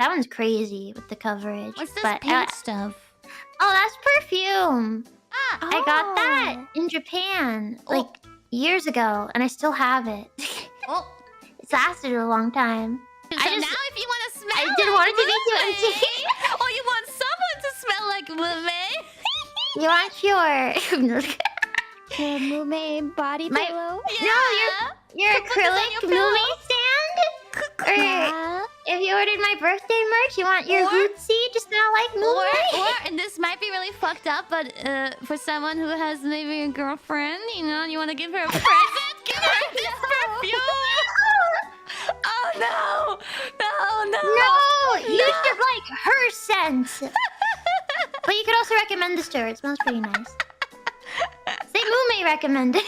That one's crazy with the coverage. What's this but pink stuff? Oh, that's perfume. Ah, I got that in Japan like years ago, and I still have it. oh. It's lasted a long time. So I now if you want to smell I didn't want it to be too empty. or you want someone to smell like Mumei? You want your The Mumei body My- pillow. your Put this on acrylic your pillow. Mumei stand? Or Yeah. if you ordered my birthday merch, you want your Or- hootsie to smell like Mumei? Or, and this might be really fucked up, but for someone who has maybe a girlfriend, you know, you want to give her a present, give her this perfume. Oh no! No, you should like her scent. But you could also recommend this to her. It smells pretty nice. Say Mumei recommended.